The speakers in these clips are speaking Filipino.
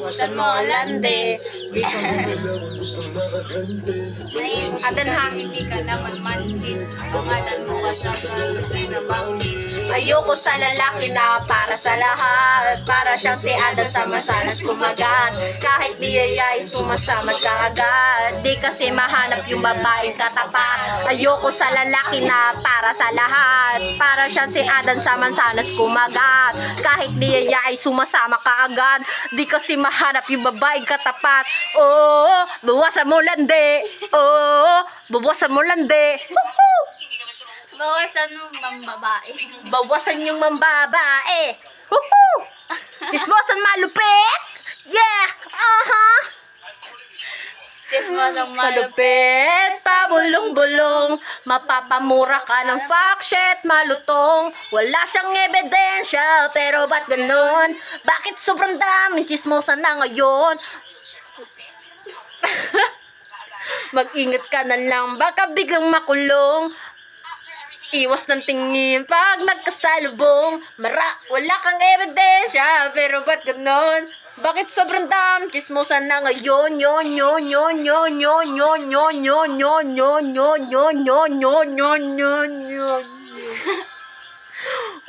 Buwasan mo lande. Di ka mo nalaman gustong makagante. Adan ha. Hindi ka naman manhid. Pangalan mo ka sa hindi na bangit. Ayoko sa lalaki na para sa lahat. Para siyang si Adan sa masanas kumagat. Kahit di ay sumasama ka agad. Di kasi mahanap yung babaeng katapat. Ayoko sa lalaki na para sa lahat. Para siyang si Adan sa mansanas kumagat. Kahit di ay sumasama ka agad. Di kasi mahanap yung babaeng katapat. Oo, bawasan mo lande. Oo, bawasan mo lande. Woohoo! Bawasan mo bang babae? Bawasan yung mambabae. Woohoo! Chismosan malupit. Yeah! Aha! Chismosang malupit. Malupit, pabulong-bulong. Mapapamura ka ng fuck shit, malutong. Wala siyang ebidensya, pero ba't ganon? Bakit sobrang daming chismosan na ngayon? Mag-ingat ka na lang, baka biglang makulong. Iwas ng tingin pag nagkasalubong. Wala kang ebidensya, pero ba't ganon? Bakit sobrang dam? Chismosan na ngayon. Yon.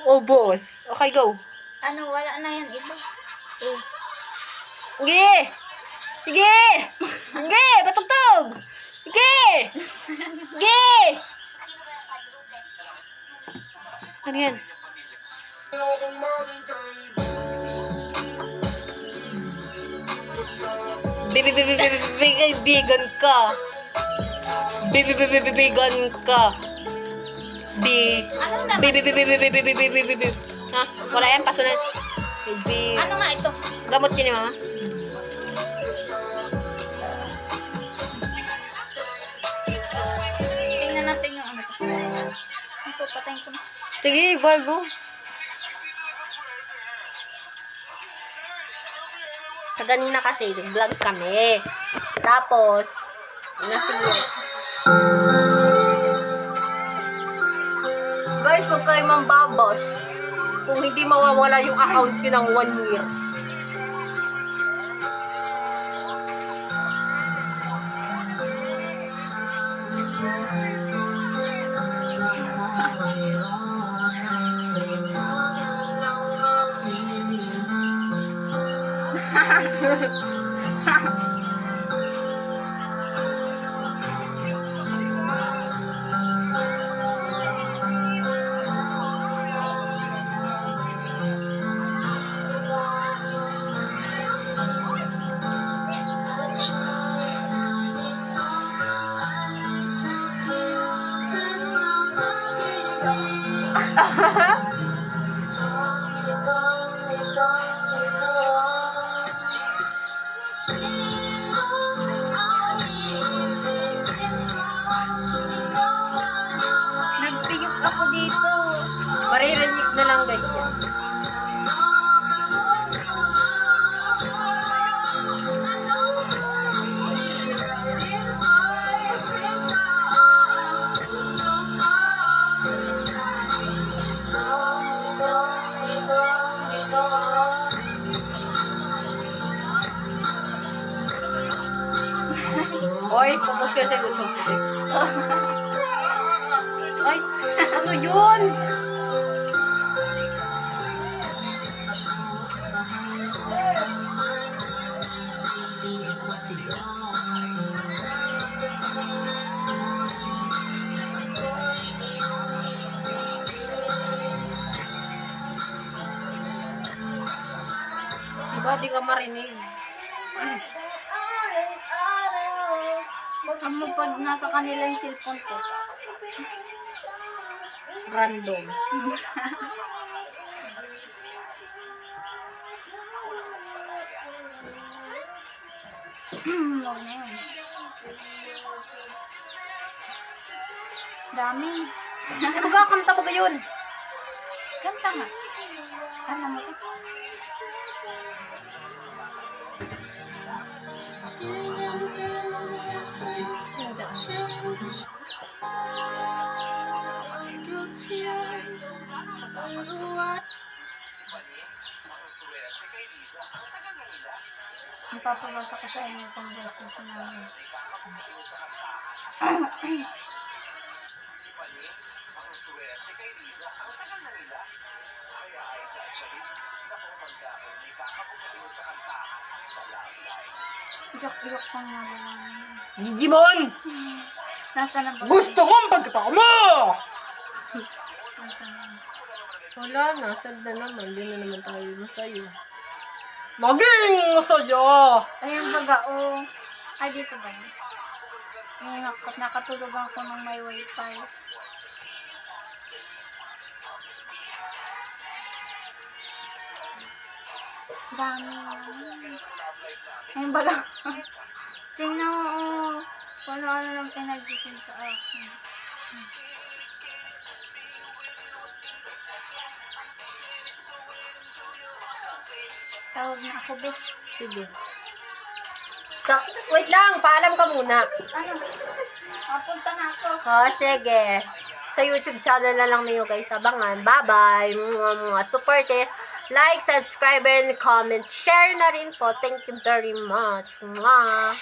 Oh, boss. Okay, go. Ano, wala na yan iba. Oh. Sige! Sige! Sige! Patugtog! Sige! Sige! Ano yan? Bibibibibigan ka. Bibibibibigan ka. Ano naman? Bibibibibibibibibibibi. Ha? Wala yan, paso na. Ano nga ito? Gamot yun ni mama. Tingnan natin yung ano. Ito, patayin ko na. Sige, Barbo. Kanina kasi, nag-vlog kami. Tapos, nasira. Guys, huwag kayo mambabas. Kung hindi mawawala yung account ko ng 1 year. Nagpiyok ako dito. Maririnig na lang guys yan. Oy, pupus kayo sa good song. Ay, ano yun? Diba, di ka marinig? Ano pag nasa kanila yung cellphone ko? Random. Wala na yun. Dami. Ay, magkakanta ba yun? Kanta nga. Alam mo ko. Sino ba? Ipapabasa ko sa inyo kung gusto sa namin. Si Pani, ang swerte kay Liza, ang tagal na nila. Kaya Aiza at Charis, naku magkakaroon ni kakabukasin sa kantahan at sa love life. Iyak-iyak pang nalaman. Digimon! Nasa na ba? Gusto kong pagkatao mo! Nasa na? Wala na, sad na naman. Hindi na naman tayo masaya. Maging masaya! Ayun baga, oh. Ay, dito ba yun? Ayun, nakatulog ako ng may wifi. Dami naman. Ayun baga. Tingnan mo, oh. Kung ano lang pinag-isip sa akin. Tawag na ako, Beth. Sige. Wait lang, paalam ka muna. Ano? Papunta na ako. Oh, sige. Sa YouTube channel na lang niyo guys abangan. Bye-bye. Mga supporters. Like, subscribe, and comment. Share na rin po. Thank you very much. Mwah.